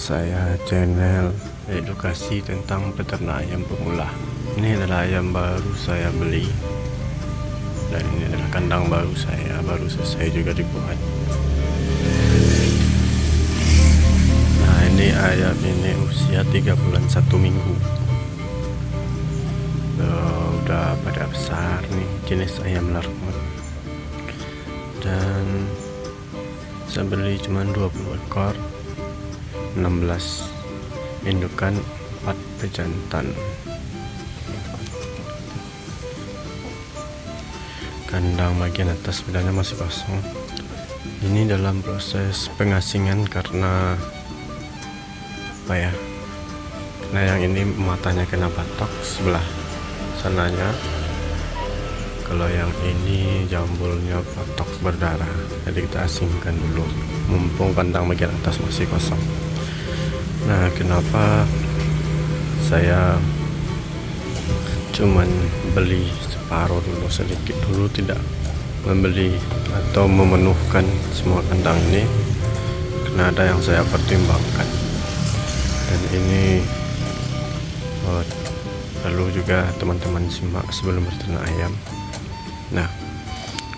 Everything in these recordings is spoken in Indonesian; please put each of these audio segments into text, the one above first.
saya channel edukasi tentang peternak ayam pemula. Ini adalah ayam baru saya beli, dan ini adalah kandang baru saya, baru selesai juga dibuat. Nah, ini ayam ini usia 3 bulan 1 minggu. Udah pada besar nih, jenis ayam larmut. Dan saya beli cuma 20 ekor, 16 indukan, 4 pejantan. Kandang bagian atas bedanya masih kosong. Ini dalam proses pengasingan karena apa ya? Nah, yang ini matanya kena batok sebelah sananya. Kalau yang ini jambulnya batok berdarah, jadi kita asingkan dulu mumpung kandang bagian atas masih kosong. Nah, kenapa saya cuman beli separuh dulu, sedikit dulu, tidak membeli atau memenuhkan semua kandang ini, karena ada yang saya pertimbangkan. Dan ini perlu juga teman-teman simak sebelum berternak ayam. Nah,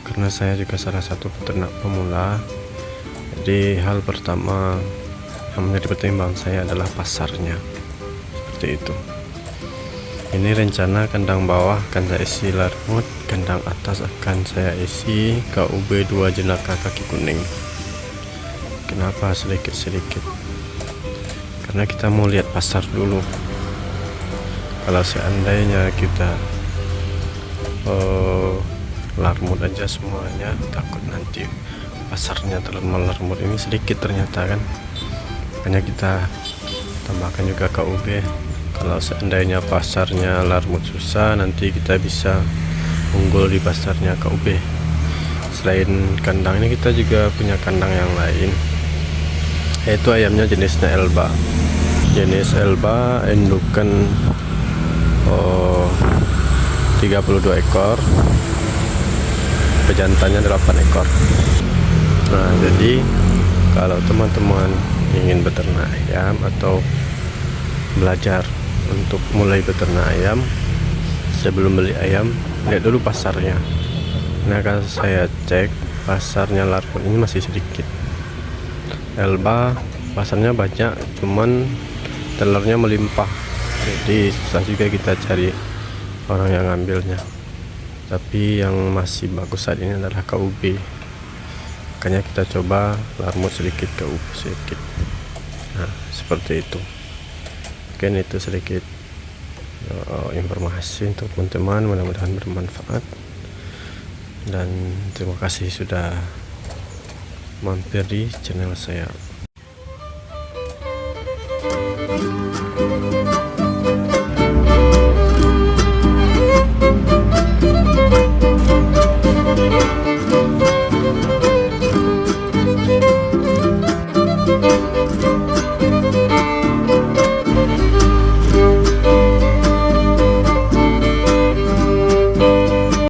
karena saya juga salah satu peternak pemula, jadi hal pertama yang menjadi pertimbangan saya adalah pasarnya. Seperti itu. Ini rencana kandang bawah akan saya isi larmut, kandang atas akan saya isi KUB 2 jenaka kaki kuning. Kenapa sedikit-sedikit? Karena kita mau lihat pasar dulu. Kalau seandainya kita larmut aja semuanya, takut nanti pasarnya terlalu larmut. Ini sedikit ternyata kan, makanya kita tambahkan juga KUB. Kalau seandainya pasarnya larmut susah, nanti kita bisa unggul di pasarnya KUB. Selain kandang ini, kita juga punya kandang yang lain, yaitu ayamnya jenisnya Elba. Jenis Elba indukan 32 ekor, pejantannya 8 ekor. Nah, jadi kalau teman-teman ingin beternak ayam atau belajar untuk mulai beternak ayam, sebelum beli ayam, lihat dulu pasarnya. Nah, kalau saya cek pasarnya larmut ini masih sedikit. Elba pasarnya banyak, cuman telurnya melimpah, jadi susah juga kita cari orang yang ngambilnya. Tapi yang masih bagus saat ini adalah KUB, makanya kita coba larmut sedikit, KUB sedikit. Nah, seperti itu. Mungkin itu sedikit informasi untuk teman-teman, mudah-mudahan bermanfaat. Dan terima kasih sudah mampir di channel saya.